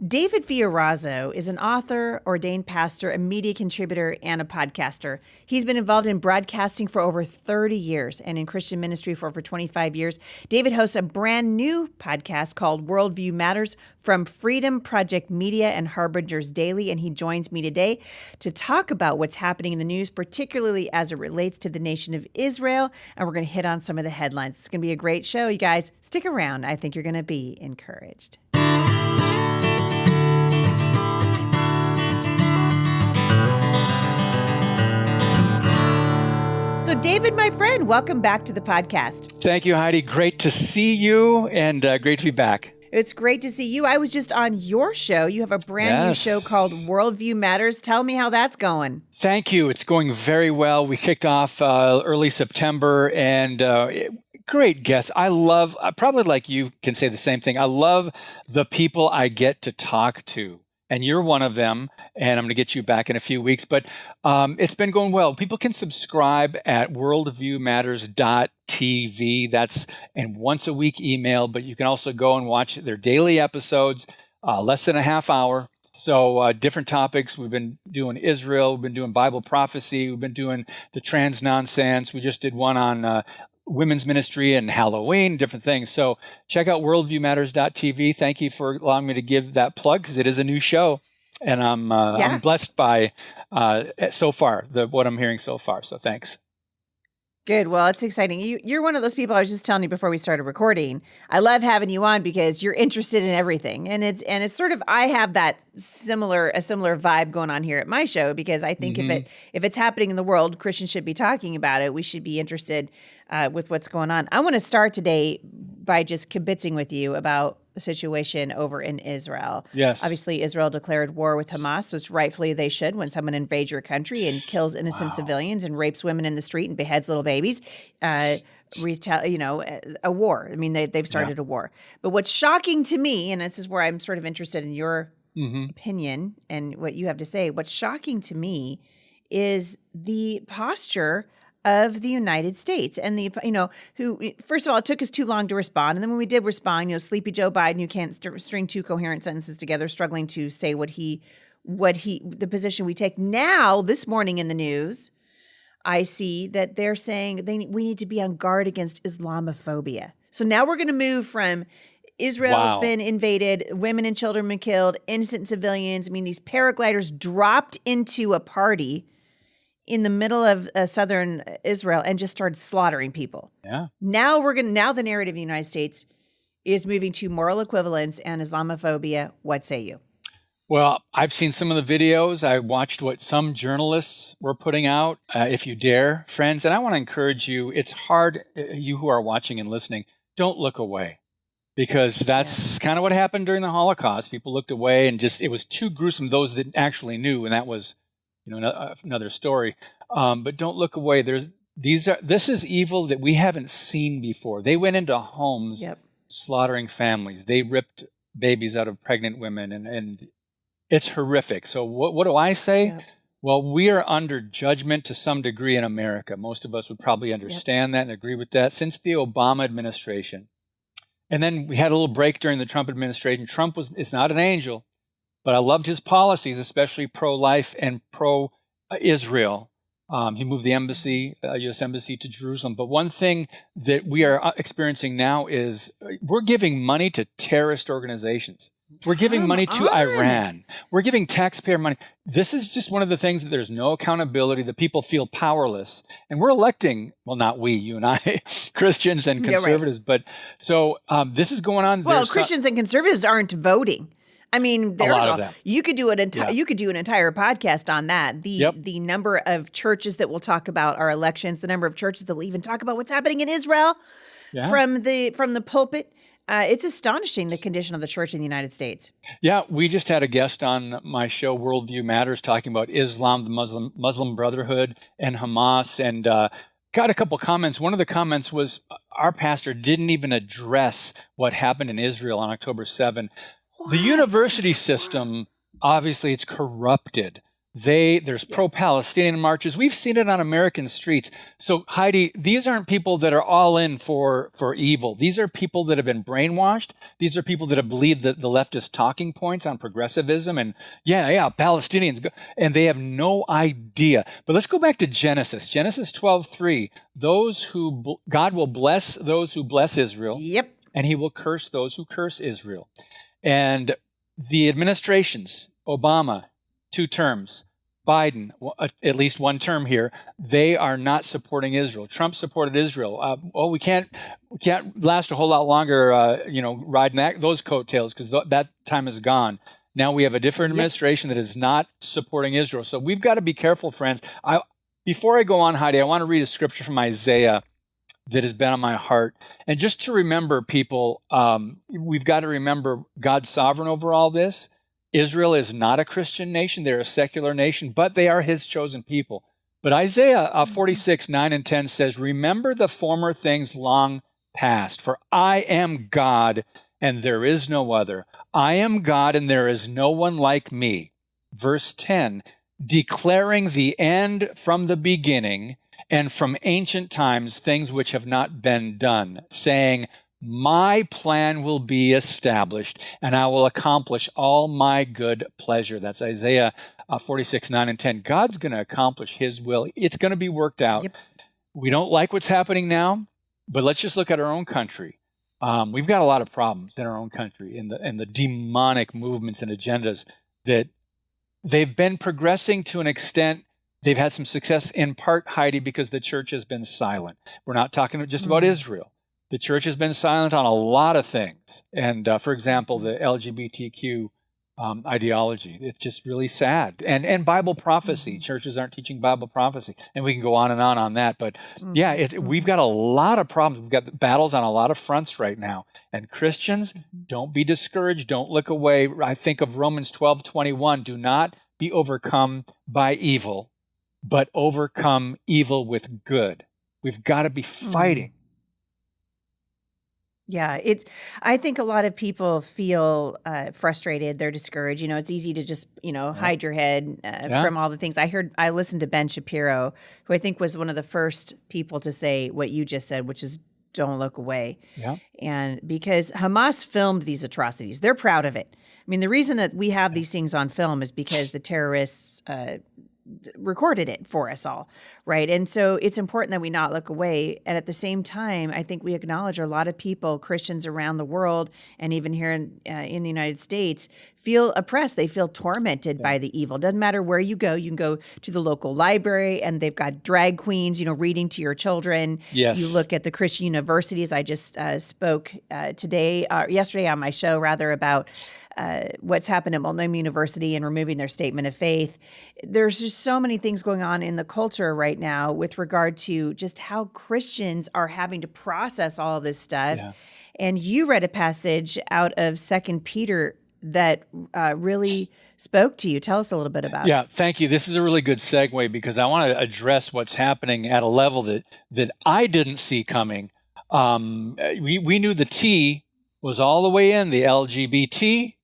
David Fiorazo is an author, ordained pastor, a media contributor, and a podcaster. He's been involved in broadcasting for over 30 years and in Christian ministry for over 25 years. David hosts a brand new podcast called Worldview Matters from Freedom Project Media and Harbinger's Daily, and he joins me today to talk about what's happening in the news, particularly as it relates to the nation of Israel, and we're going to hit on some of the headlines. It's going to be a great show, you guys. Stick around. I think you're going to be encouraged. So David, my friend, welcome back to the podcast. Thank you, Heidi. Great to see you and great to be back. It's great to see you. I was just on your show. You have a brand new show called Worldview Matters. Tell me how that's going. Thank you. It's going very well. We kicked off early September and great guests. I love, probably like you can say the same thing. I love the people I get to talk to. And you're one of them, and I'm going to get you back in a few weeks. But it's been going well. People can subscribe at worldviewmatters.tv. That's an once-a-week email, but you can also go and watch their daily episodes, less than a half hour. So different topics. We've been doing Israel. We've been doing Bible prophecy. We've been doing the trans nonsense. We just did one on women's ministry and Halloween, different things. So check out worldviewmatters.tv. Thank you for allowing me to give that plug because it is a new show. And I'm blessed by so far, what I'm hearing so far. So thanks. Good. Well, it's exciting. You're one of those people I was just telling you before we started recording. I love having you on because you're interested in everything. And it's sort of, I have that similar vibe going on here at my show because I think if it's happening in the world, Christians should be talking about it. We should be interested with what's going on. I want to start today by just kibitzing with you about the situation over in Israel. Yes. Obviously, Israel declared war with Hamas, so it's rightfully they should when someone invades your country and kills innocent civilians and rapes women in the street and beheads little babies. A war. I mean, they've started a war. But what's shocking to me, and this is where I'm sort of interested in your opinion and what you have to say, what's shocking to me is the posture of the United States and who, first of all, it took us too long to respond. And then when we did respond, sleepy Joe Biden, who can't string two coherent sentences together, struggling to say the position we take. Now, this morning in the news, I see that they're saying we need to be on guard against Islamophobia. So now we're going to move from Israel's been invaded, women and children been killed, innocent civilians. I mean, these paragliders dropped into a party in the middle of southern Israel and just started slaughtering people. Yeah. Now the narrative of the United States is moving to moral equivalence and Islamophobia. What say you? Well, I've seen some of the videos. I watched what some journalists were putting out. If you dare, friends, and I want to encourage you, it's hard, you who are watching and listening, don't look away. Because that's kind of what happened during the Holocaust. People looked away and it was too gruesome, those that actually knew, and that was another story. But don't look away. This is evil that we haven't seen before. They went into homes slaughtering families. They ripped babies out of pregnant women, and it's horrific. So what do I say? Yep. Well, we are under judgment to some degree in America. Most of us would probably understand that and agree with that since the Obama administration. And then we had a little break during the Trump administration. Trump is not an angel. But I loved his policies, especially pro-life and pro-Israel. He moved the embassy, U.S. embassy, to Jerusalem. But one thing that we are experiencing now is we're giving money to terrorist organizations. We're giving money to Iran. We're giving taxpayer money. This is just one of the things that there's no accountability. The people feel powerless. And we're electing, well, not we, you and I, Christians and conservatives. But so this is going on. Well, Christians and conservatives aren't voting. I mean, you could do an entire podcast on that. The number of churches that will talk about our elections, the number of churches that will even talk about what's happening in Israel from the pulpit. It's astonishing, the condition of the church in the United States. Yeah, we just had a guest on my show, Worldview Matters, talking about Islam, the Muslim Brotherhood, and Hamas, and got a couple comments. One of the comments was our pastor didn't even address what happened in Israel on October 7. The university system, obviously, it's corrupted. There's pro-Palestinian marches. We've seen it on American streets. So Heidi, these aren't people that are all in for evil. These are people that have been brainwashed. These are people that have believed the leftist talking points on progressivism and Palestinians, and they have no idea. But let's go back to Genesis 12:3. God will bless those who bless Israel. Yep. And he will curse those who curse Israel. And the administrations, Obama, 2 terms, Biden, at least 1 term here, they are not supporting Israel. Trump supported Israel. We can't last a whole lot longer, riding those coattails, because that time is gone. Now we have a different administration that is not supporting Israel. So we've got to be careful, friends. Before I go on, Heidi, I want to read a scripture from Isaiah that has been on my heart. And just to remember, people, we've got to remember God's sovereign over all this. Israel is not a Christian nation. They're a secular nation, but they are his chosen people. But Isaiah 46:9-10 says, remember the former things long past, for I am God and there is no other. I am God and there is no one like me. Verse 10, declaring the end from the beginning, and from ancient times things which have not been done, saying, my plan will be established, and I will accomplish all my good pleasure. That's Isaiah 46:9-10. God's going to accomplish his will. It's going to be worked out. Yep. We don't like what's happening now, but let's just look at our own country. We've got a lot of problems in our own country, in the demonic movements and agendas that they've been progressing to an extent. They've had some success in part, Heidi, because the church has been silent. We're not talking just about Israel. The church has been silent on a lot of things. And for example, the LGBTQ ideology, it's just really sad. And Bible prophecy, churches aren't teaching Bible prophecy. And we can go on and on that. But we've got a lot of problems. We've got battles on a lot of fronts right now. And Christians, don't be discouraged. Don't look away. I think of Romans 12:21. Do not be overcome by evil, but overcome evil with good. We've got to be fighting. Yeah, I think a lot of people feel frustrated. They're discouraged. It's easy to just, hide your head from all the things. I listened to Ben Shapiro, who I think was one of the first people to say what you just said, which is don't look away. Yeah. And because Hamas filmed these atrocities, they're proud of it. I mean, the reason that we have these things on film is because the terrorists recorded it for us all, right? And so it's important that we not look away. And at the same time, I think we acknowledge a lot of people, Christians around the world, and even here in the United States, feel oppressed. They feel tormented by the evil. Doesn't matter where you go. You can go to the local library, and they've got drag queens, reading to your children. Yes. You look at the Christian universities. I just spoke yesterday on my show, about what's happened at Multnomah University and removing their statement of faith. There's just so many things going on in the culture right now with regard to just how Christians are having to process all of this stuff. Yeah. And you read a passage out of 2 Peter that really spoke to you. Tell us a little bit about it. Yeah, thank you. This is a really good segue because I want to address what's happening at a level that I didn't see coming. We knew the T was all the way in the LGBTQ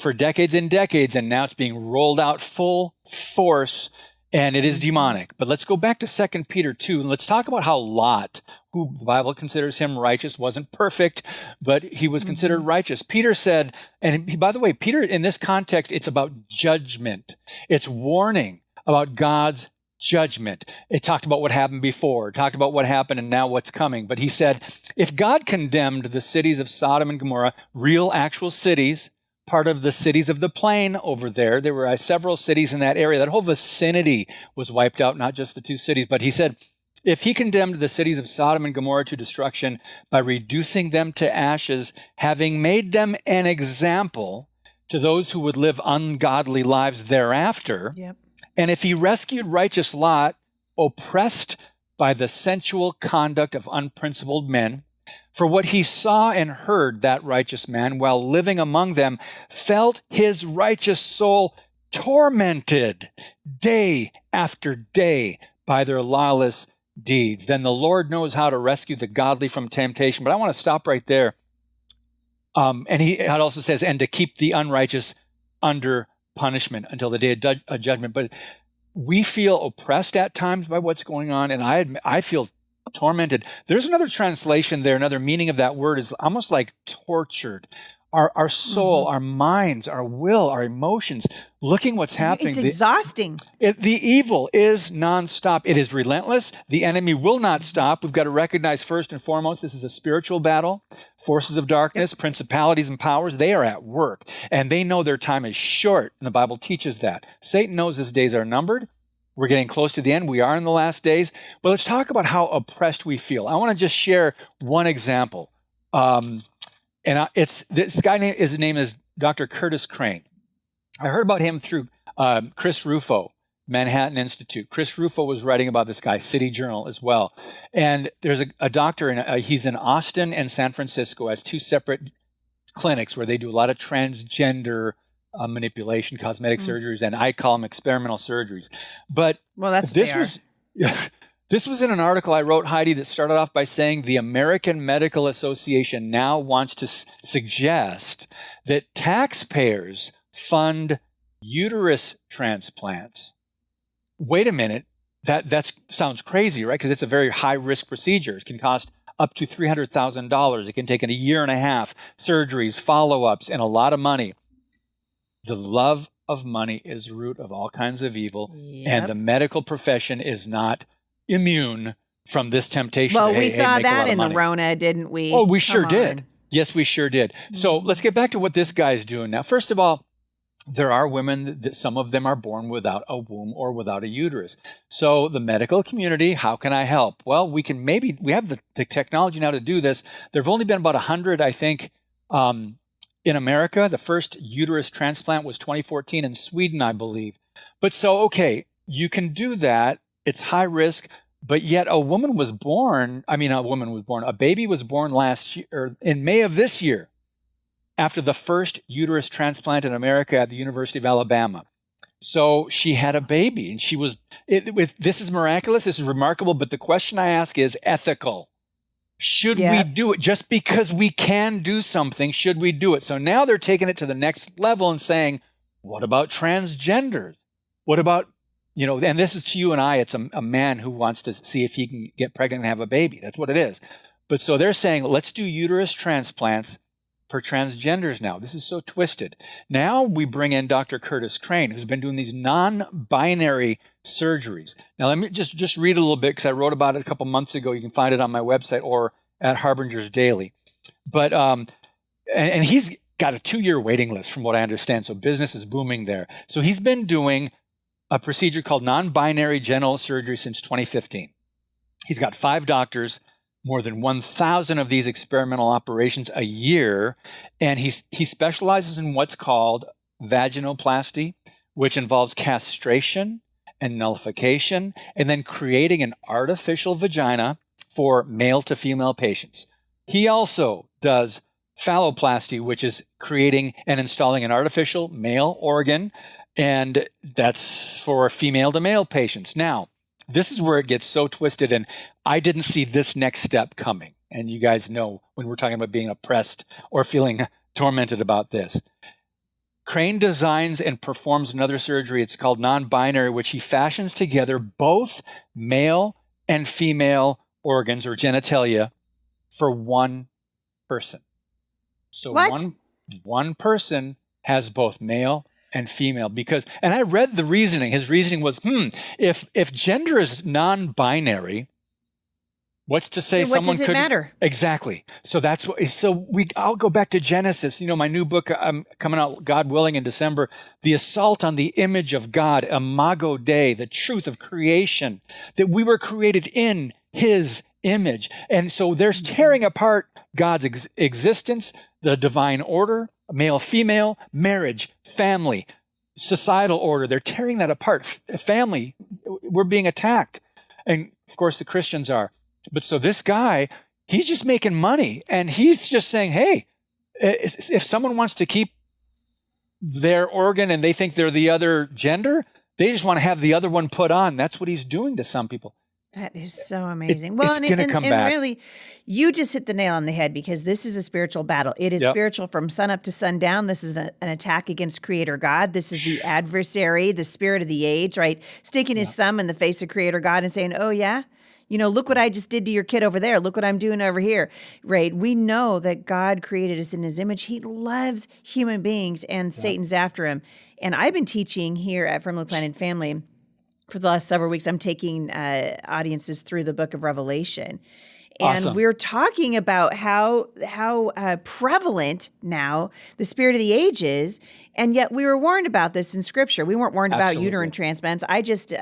for decades and decades, and now it's being rolled out full force, and it is demonic. But let's go back to 2 Peter 2, and let's talk about how Lot, who the Bible considers him righteous, wasn't perfect, but he was considered righteous. Peter said, and by the way, Peter, in this context, it's about judgment. It's warning about God's judgment. It talked about what happened before, talked about what happened and now what's coming. But he said, if God condemned the cities of Sodom and Gomorrah, real actual cities, part of the cities of the plain over there were several cities in that area. That whole vicinity was wiped out, not just the 2 cities. But he said, if he condemned the cities of Sodom and Gomorrah to destruction by reducing them to ashes, having made them an example to those who would live ungodly lives thereafter, and if he rescued righteous Lot, oppressed by the sensual conduct of unprincipled men, for what he saw and heard, that righteous man, while living among them, felt his righteous soul tormented day after day by their lawless deeds. Then the Lord knows how to rescue the godly from temptation. But I want to stop right there. And it also says, and to keep the unrighteous under punishment until the day of judgment. But we feel oppressed at times by what's going on, and I feel tormented. There's another translation there, another meaning of that word is almost like tortured. Our soul, our minds, our will, our emotions, looking what's happening. It's exhausting. The evil is nonstop. It is relentless. The enemy will not stop. We've got to recognize first and foremost, this is a spiritual battle. Forces of darkness, principalities and powers, they are at work. And they know their time is short. And the Bible teaches that. Satan knows his days are numbered. We're getting close to the end. We are in the last days. But let's talk about how oppressed we feel. I want to just share one example. This guy, his name is Dr. Curtis Crane. I heard about him through Chris Rufo, Manhattan Institute. Chris Rufo was writing about this guy, City Journal as well. And there's a doctor, he's in Austin and San Francisco, has two separate clinics where they do a lot of transgender manipulation, cosmetic surgeries, and I call them experimental surgeries. But this was in an article I wrote, Heidi, that started off by saying the American Medical Association now wants to suggest that taxpayers fund uterus transplants. Wait a minute. That sounds crazy, right? Because it's a very high-risk procedure. It can cost up to $300,000. It can take a year and a half, surgeries, follow-ups, and a lot of money. The love of money is the root of all kinds of evil, and the medical profession is not immune from this temptation. Well, we saw that in the Rona, didn't we? Oh, we sure did. Yes, we sure did. So let's get back to what this guy's doing now. First of all, there are women that some of them are born without a womb or without a uterus. So the medical community, how can I help? Well, we have the technology now to do this. There have only been about 100, I think, in America. The first uterus transplant was 2014 in Sweden, I believe. But so, okay, you can do that. It's high risk, but yet a baby was born last year, or in May of this year, after the first uterus transplant in America at the University of Alabama. So she had a baby, and this is miraculous, this is remarkable, but the question I ask is ethical. Should we do it? Just because we can do something, should we do it? So now they're taking it to the next level and saying, what about transgenders? What about, and this is to you and I, it's a man who wants to see if he can get pregnant and have a baby. That's what it is. But so they're saying, let's do uterus transplants for transgenders now. This is so twisted. Now we bring in Dr. Curtis Crane, who's been doing these non-binary surgeries. Now let me just read a little bit, because I wrote about it a couple months ago. You can find it on my website or at Harbinger's Daily. But and he's got a 2-year waiting list from what I understand. So business is booming there. So he's been doing a procedure called non-binary genital surgery since 2015. He's got 5 doctors, more than 1,000 of these experimental operations a year, and he specializes in what's called vaginoplasty, which involves castration and nullification, and then creating an artificial vagina for male to female patients. He also does phalloplasty, which is creating and installing an artificial male organ, and that's for female to male patients. Now, this is where it gets so twisted, and I didn't see this next step coming. And you guys know when we're talking about being oppressed or feeling tormented about this. Crane designs and performs another surgery. It's called non-binary, which he fashions together both male and female organs or genitalia for one person. So one person has both male and female, and I read the reasoning. His reasoning was, if gender is non-binary, what's to say someone could... What does it matter? Exactly. So I'll go back to Genesis. My new book coming out, God willing, in December, The Assault on the Image of God, Imago Dei, the truth of creation, that we were created in his image. And so there's tearing apart God's existence, the divine order, male, female, marriage, family, societal order. They're tearing that apart. Family, we're being attacked. And of course the Christians are. But so this guy, he's just making money, and he's just saying, hey, if someone wants to keep their organ and they think they're the other gender, they just want to have the other one put on. That's what he's doing to some people. That is so amazing. It's going to come back. Really, you just hit the nail on the head, because this is a spiritual battle. It is spiritual from sun up to sundown. This is an attack against Creator God. This is the adversary, the spirit of the age, right? Sticking his thumb in the face of Creator God and saying, oh, yeah? Look what I just did to your kid over there. Look what I'm doing over here, right? We know that God created us in his image. He loves human beings, and Satan's after him. And I've been teaching here at Firmly Planted Family for the last several weeks. I'm taking audiences through the book of Revelation. And Awesome. we're talking about how prevalent now the spirit of the age is, and yet we were warned about this in Scripture. We weren't warned about uterine transplants. I just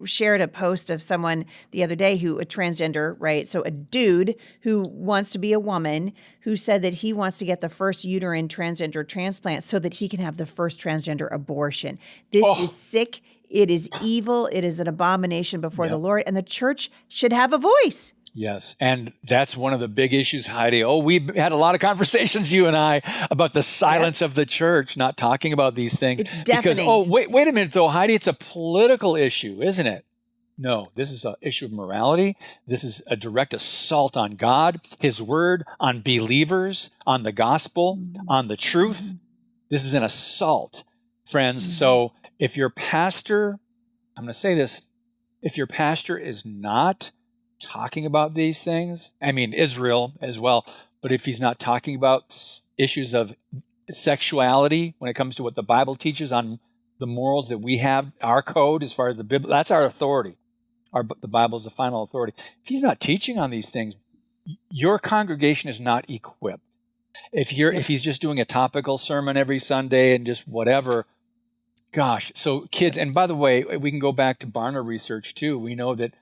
shared a post of someone the other day a transgender, right? So a dude who wants to be a woman, who said that he wants to get the first uterine transgender transplant so that he can have the first transgender abortion. This is sick. It is evil. It is an abomination before the Lord, and the church should have a voice. Yes. And that's one of the big issues, Heidi. We've had a lot of conversations, you and I, about the silence of the church, not talking about these things. It's deafening. Because, wait a minute, though, Heidi, it's a political issue, isn't it? No, this is an issue of morality. This is a direct assault on God, his word, on believers, on the gospel, on the truth. This is an assault, friends. So if your pastor, I'm going to say this, if your pastor is not talking about these things, I mean, Israel as well, but if he's not talking about issues of sexuality when it comes to what the Bible teaches on the morals that we have, our code as far as the Bible, that's our authority. The Bible is the final authority. If he's not teaching on these things, your congregation is not equipped. If he's just doing a topical sermon every Sunday and just whatever, gosh. So kids, and by the way, we can go back to Barna research too. We know that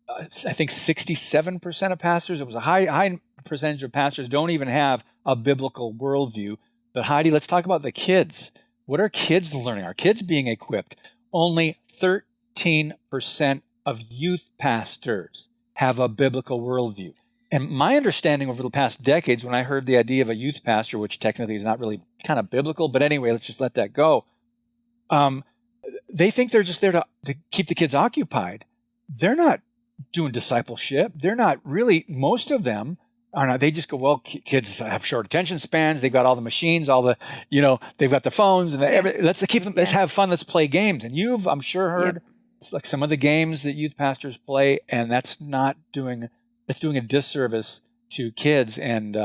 I think 67% of pastors, it was a high percentage of pastors don't even have a biblical worldview. But Heidi, let's talk about the kids. What are kids learning? Are kids being equipped? Only 13% of youth pastors have a biblical worldview. And my understanding over the past decades, when I heard the idea of a youth pastor, which technically is not really kind of biblical, but anyway, let's just let that go. They think they're just there to keep the kids occupied. They're not doing discipleship. They're not really, most of them are not. They just go, well, kids have short attention spans. They've got all the machines, they've got the phones, and let's keep them, let's have fun, let's play games. And you've, I'm sure, heard it's like some of the games that youth pastors play, and it's doing a disservice to kids. And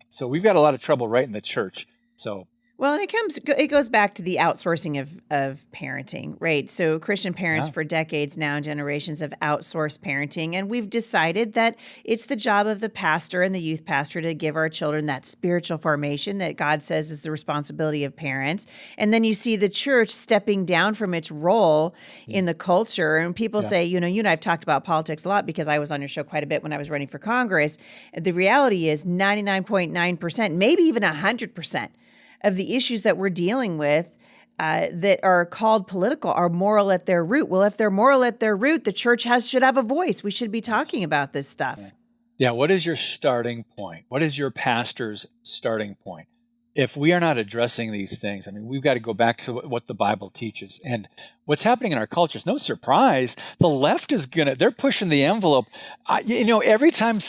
so we've got a lot of trouble right in the church. So. Well, and it goes back to the outsourcing of parenting, right? So Christian parents for decades now, generations have outsourced parenting, and we've decided that it's the job of the pastor and the youth pastor to give our children that spiritual formation that God says is the responsibility of parents. And then you see the church stepping down from its role in the culture, and people say, you and I've talked about politics a lot because I was on your show quite a bit when I was running for Congress. The reality is 99.9%, maybe even 100%. of the issues that we're dealing with that are called political are moral at their root. Well, if they're moral at their root, the church should have a voice. We should be talking about this stuff. Yeah. What is your starting point? What is your pastor's starting point? If we are not addressing these things, I mean, we've got to go back to what the Bible teaches. And what's happening in our culture is no surprise. The left is they're pushing the envelope. Every time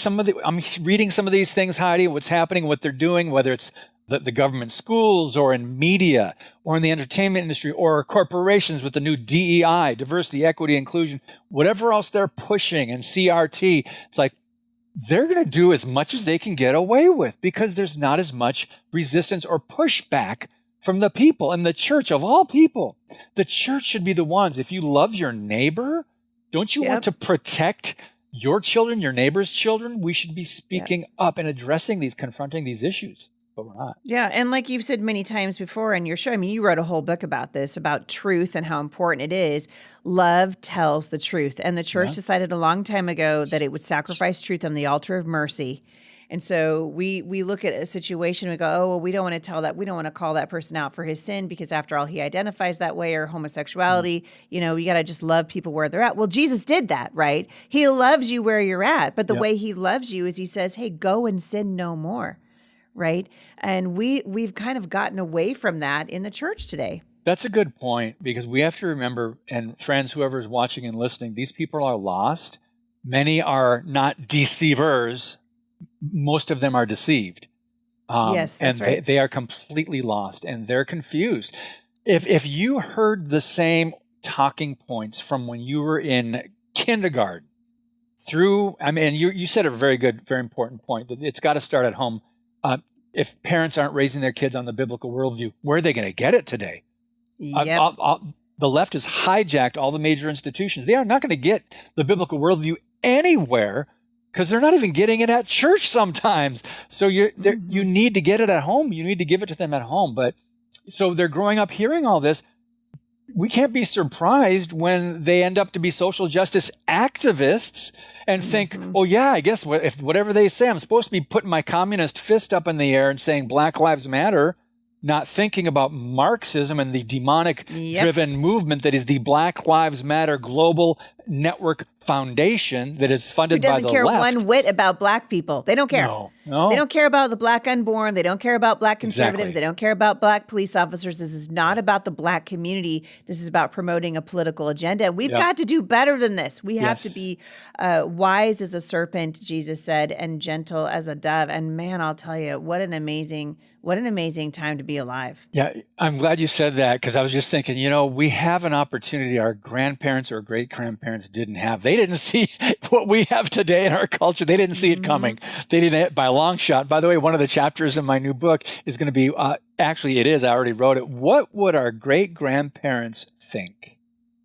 I'm reading some of these things, Heidi, what's happening, what they're doing, whether it's the government schools or in media or in the entertainment industry or corporations with the new DEI, diversity, equity, inclusion, whatever else they're pushing, and CRT, it's like they're going to do as much as they can get away with because there's not as much resistance or pushback from the people. And the church, of all people, the church should be the ones. If you love your neighbor, don't you want to protect your children, your neighbor's children? We should be speaking up and addressing confronting these issues. But we're not. Yeah. And like you've said many times before in your show, I mean, you wrote a whole book about this, about truth and how important it is. Love tells the truth. And the church decided a long time ago that it would sacrifice truth on the altar of mercy. And so we look at a situation and we go, oh, well, we don't want to tell that. We don't want to call that person out for his sin because after all, he identifies that way, or homosexuality. You got to just love people where they're at. Well, Jesus did that, right? He loves you where you're at. But the way he loves you is he says, hey, go and sin no more. Right. And we've kind of gotten away from that in the church today. That's a good point, because we have to remember, and friends, whoever's watching and listening, these people are lost. Many are not deceivers. Most of them are deceived. Yes, that's and right. they are completely lost and they're confused. If you heard the same talking points from when you were in kindergarten through, I mean, you said a very good, very important point that it's got to start at home. If parents aren't raising their kids on the biblical worldview, where are they going to get it today? Yep. The left has hijacked all the major institutions. They are not going to get the biblical worldview anywhere because they're not even getting it at church sometimes. So you need to get it at home. You need to give it to them at home. But so they're growing up hearing all this. We can't be surprised when they end up to be social justice activists and think, oh, yeah, I guess if whatever they say, I'm supposed to be putting my communist fist up in the air and saying Black Lives Matter, not thinking about Marxism and the demonic-driven movement that is the Black Lives Matter Global Network Foundation that is funded by the left. Who doesn't care one whit about Black people. They don't care. No. They don't care about the Black unborn. They don't care about Black conservatives. Exactly. They don't care about Black police officers. This is not about the Black community. This is about promoting a political agenda. We've got to do better than this. We have to be wise as a serpent, Jesus said, and gentle as a dove. And man, I'll tell you, what an amazing time to be alive. Yeah, I'm glad you said that because I was just thinking, we have an opportunity our grandparents or great-grandparents didn't have. They didn't see what we have today in our culture. They didn't see it coming. They didn't by a long shot. By the way, one of the chapters in my new book is going to be, actually it is, I already wrote it. What would our great-grandparents think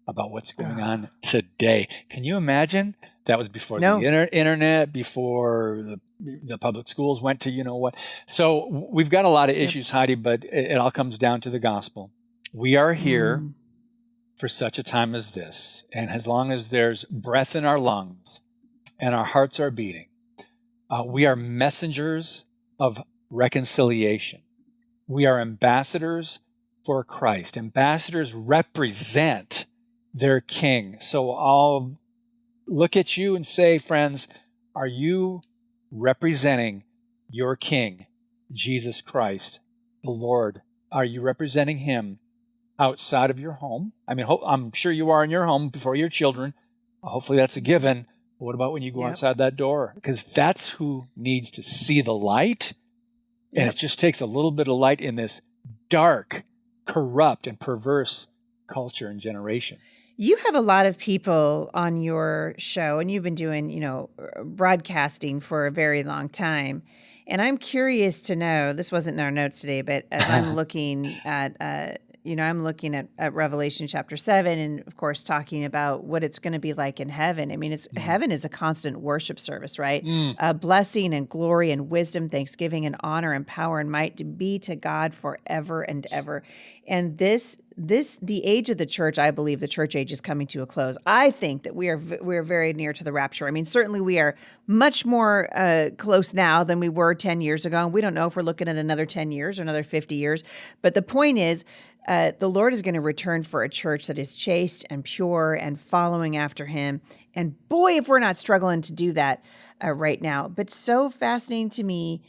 about what's going on today? Can you imagine? That was before the internet, before the public schools went to what. So we've got a lot of issues, Heidi, but it all comes down to the gospel. We are here for such a time as this. And as long as there's breath in our lungs and our hearts are beating, we are messengers of reconciliation. We are ambassadors for Christ. Ambassadors represent their king. So I'll look at you and say, friends, are you representing your King, Jesus Christ, the Lord? Are you representing him outside of your home? I mean, I'm sure you are in your home before your children. Hopefully that's a given. But what about when you go outside that door? Because that's who needs to see the light. And it just takes a little bit of light in this dark, corrupt, and perverse culture and generation. You have a lot of people on your show, and you've been doing, broadcasting for a very long time. And I'm curious to know, this wasn't in our notes today, but as I'm looking at, at Revelation chapter 7, and of course, talking about what it's going to be like in heaven. I mean, heaven is a constant worship service, right? Blessing and glory and wisdom, thanksgiving and honor and power and might to be to God forever and ever. And the age of the church, I believe the church age is coming to a close. I think that we are very near to the rapture. I mean, certainly we are much more close now than we were 10 years ago. And we don't know if we're looking at another 10 years or another 50 years. But the point is, the Lord is going to return for a church that is chaste and pure and following after him. And boy, if we're not struggling to do that right now. But so fascinating to me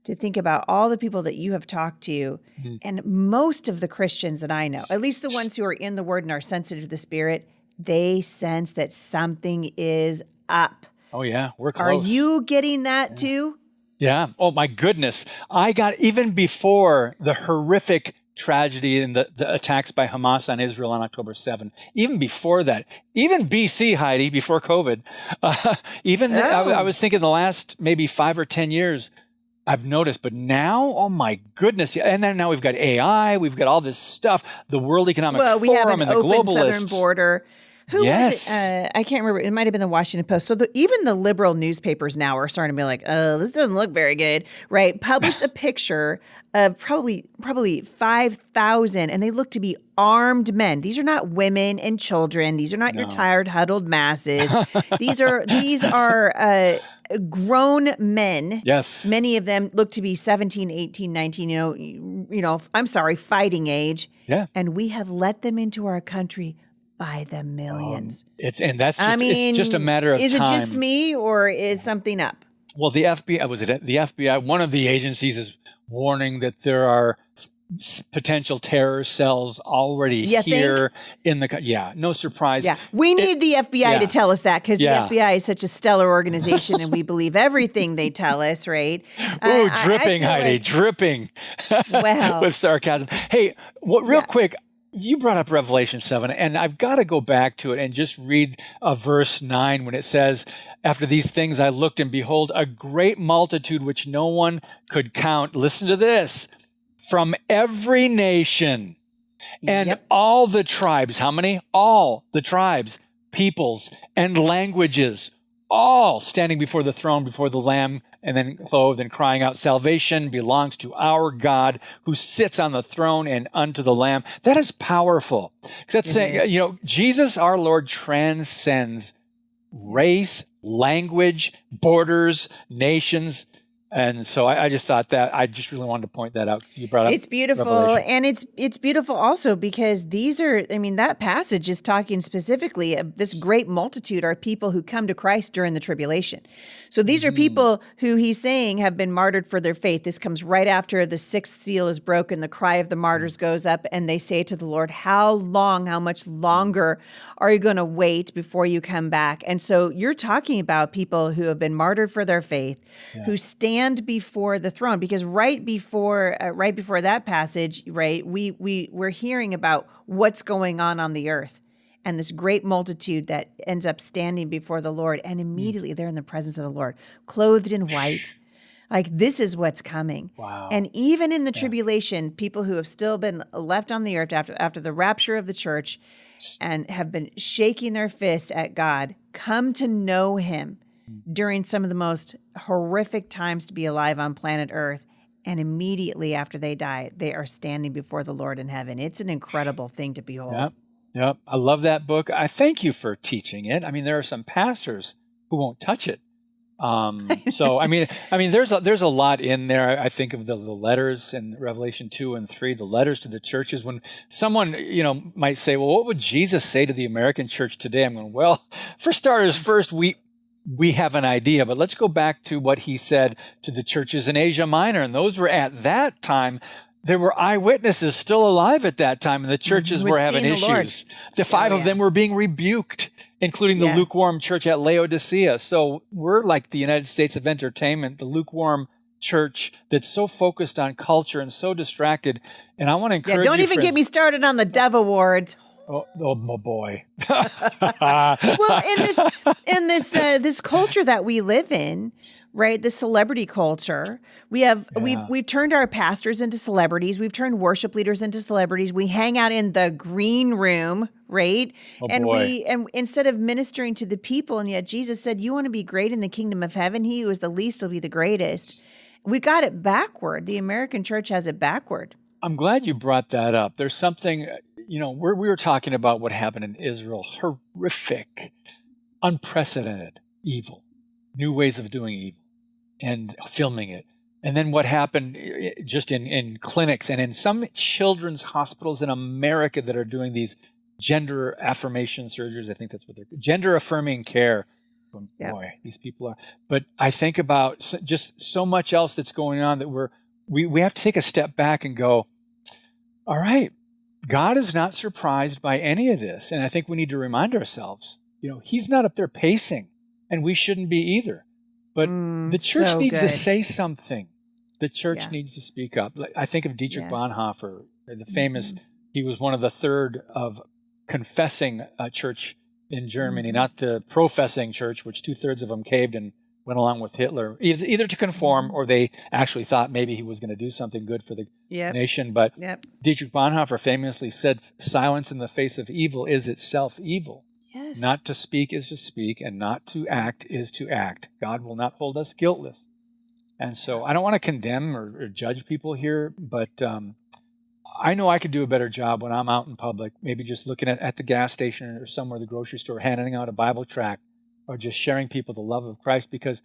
to think about all the people that you have talked to, and most of the Christians that I know, at least the ones who are in the Word and are sensitive to the Spirit, they sense that something is up. Oh, yeah, we're close. Are you getting that too? Yeah. Oh, my goodness. I got, even before the horrific tragedy and the attacks by Hamas on Israel on October 7th, even before that, even BC, Heidi, before COVID, I was thinking the last maybe 5 or 10 years, I've noticed, but now, oh my goodness. And then now we've got AI, we've got all this stuff, the World Economic Forum we have an and the open globalists. southern border. Who was it? I can't remember. It might have been the Washington Post. So even the liberal newspapers now are starting to be like, oh, this doesn't look very good, right? Published a picture of probably 5,000, and they look to be armed men. These are not women and children. These are not your tired, huddled masses. These are grown men. Yes. Many of them look to be 17, 18, 19, I'm sorry, fighting age. Yeah. And we have let them into our country by the millions. It's just a matter of time. Is it just me or is something up? Well, the FBI, one of the agencies is warning that there are potential terror cells already You here in the, no surprise. Yeah, we need the FBI to tell us that, because the FBI is such a stellar organization and we believe everything they tell us, right? Ooh, dripping, Heidi, like, dripping well, with sarcasm. Hey, real quick, you brought up Revelation 7, and I've got to go back to it and just read verse 9 when it says, after these things I looked, and behold, a great multitude which no one could count. Listen to this. From every nation and all the tribes. How many? All the tribes, peoples, and languages, all standing before the throne, before the Lamb, and then clothed and crying out, salvation belongs to our God who sits on the throne and unto the Lamb. That is powerful. Because that's saying, Jesus, our Lord, transcends race, language, borders, nations. And so I just thought that I just really wanted to point that out. You brought up it's beautiful. Revelation. And it's beautiful also because that passage is talking specifically, this great multitude are people who come to Christ during the tribulation. So these are people who he's saying have been martyred for their faith. This comes right after the sixth seal is broken. The cry of the martyrs goes up and they say to the Lord, how much longer are you going to wait before you come back? And so you're talking about people who have been martyred for their faith, who stand before the throne, because right before that passage, right, we're hearing about what's going on the earth. And this great multitude that ends up standing before the Lord, and immediately they're in the presence of the Lord, clothed in white. Like, this is what's coming. Wow. And even in the tribulation, people who have still been left on the earth after the rapture of the church and have been shaking their fist at God, come to know him during some of the most horrific times to be alive on planet Earth. And immediately after they die, they are standing before the Lord in heaven. It's an incredible thing to behold. Yep. I love that book. I thank you for teaching it. I mean, there are some pastors who won't touch it. So I mean, there's a lot in there. I think of the letters in Revelation 2 and 3, the letters to the churches. When someone, might say, well, what would Jesus say to the American church today? I'm going, well, for starters, first, we have an idea, but let's go back to what he said to the churches in Asia Minor. And those were at that time, there were eyewitnesses still alive at that time, and the churches were having issues. The five of them were being rebuked, including the lukewarm church at Laodicea. So we're like the United States of entertainment, the lukewarm church that's so focused on culture and so distracted. And I want to encourage don't even get me started on the Dove Awards. Oh my boy. Well, in this culture that we live in, right? The celebrity culture. We've turned our pastors into celebrities. We've turned worship leaders into celebrities. We hang out in the green room, right? And instead of ministering to the people, and yet Jesus said, "You want to be great in the kingdom of heaven? He who is the least will be the greatest." We got it backward. The American church has it backward. I'm glad you brought that up. There's something, we were talking about what happened in Israel. Horrific, unprecedented evil, new ways of doing evil and filming it. And then what happened just in clinics and in some children's hospitals in America that are doing these gender affirmation surgeries. I think that's what they're gender affirming care. Boy, these people are. But I think about just so much else that's going on that we have to take a step back and go, all right, God is not surprised by any of this. And I think we need to remind ourselves, he's not up there pacing, and we shouldn't be either. But the church needs to say something. The church needs to speak up. I think of Dietrich Bonhoeffer, the famous, he was one of the third of confessing church in Germany, not the professing church, which 2/3 of them caved and went along with Hitler, either to conform or they actually thought maybe he was going to do something good for the nation. But Dietrich Bonhoeffer famously said, silence in the face of evil is itself evil. Yes. Not to speak is to speak, and not to act is to act. God will not hold us guiltless. And so I don't want to condemn or judge people here, but I know I could do a better job when I'm out in public, maybe just looking at the gas station or somewhere, the grocery store, handing out a Bible tract, or just sharing people the love of Christ, because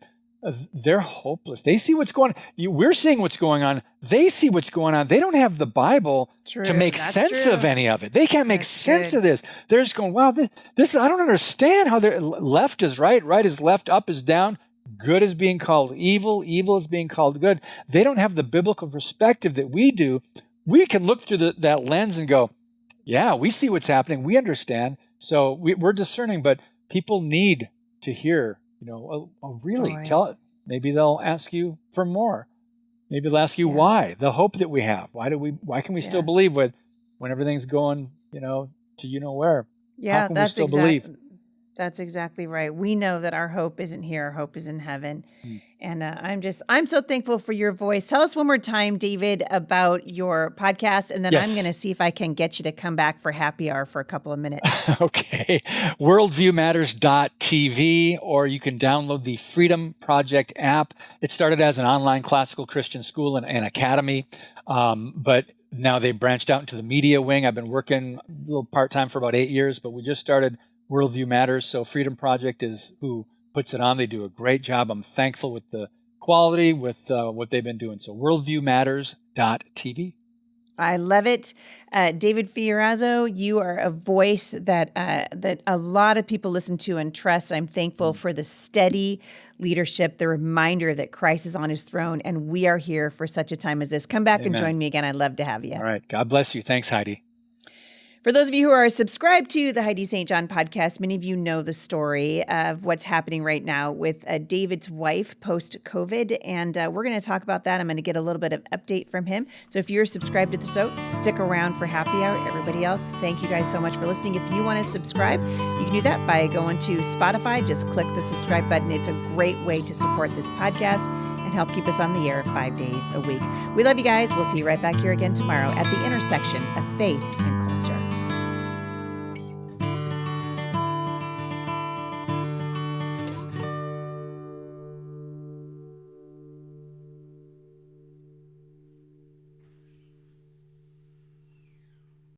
they're hopeless. They see what's going on. We're seeing what's going on. They see what's going on. They don't have the Bible to make sense of any of it. They can't make sense of this. They're just going, wow, this I don't understand how left is right, right is left, up is down, good is being called evil, evil is being called good. They don't have the biblical perspective that we do. we can look through that lens and go, yeah, we see what's happening. We understand. So we're discerning, but people need to hear, really Boy. tell it. Maybe they'll ask you for more. Maybe they'll ask you why, the hope that we have. Why can we still believe when everything's going, to where? Yeah, How can we still believe? That's exactly right. We know that our hope isn't here. Our hope is in heaven. And I'm so thankful for your voice. Tell us one more time, David, about your podcast. And then Yes. I'm going to see if I can get you to come back for happy hour for a couple of minutes. Okay. Worldviewmatters.tv, or you can download the Freedom Project app. It started as an online classical Christian school and academy, but now they branched out into the media wing. I've been working a little part-time for about 8 years, but we just started Worldview Matters. So Freedom Project is who puts it on. They do a great job. I'm thankful with the quality, with what they've been doing. So worldviewmatters.tv. I love it. David Fiorazo, you are a voice that a lot of people listen to and trust. I'm thankful for the steady leadership, the reminder that Christ is on his throne, and we are here for such a time as this. Come back and join me again. I'd love to have you. All right. God bless you. Thanks, Heidi. For those of you who are subscribed to the Heidi St. John podcast, many of you know the story of what's happening right now with David's wife post-COVID, and we're going to talk about that. I'm going to get a little bit of update from him. So if you're subscribed to the show, stick around for happy hour. Everybody else, thank you guys so much for listening. If you want to subscribe, you can do that by going to Spotify. Just click the subscribe button. It's a great way to support this podcast and help keep us on the air 5 days a week. We love you guys. We'll see you right back here again tomorrow at the intersection of faith and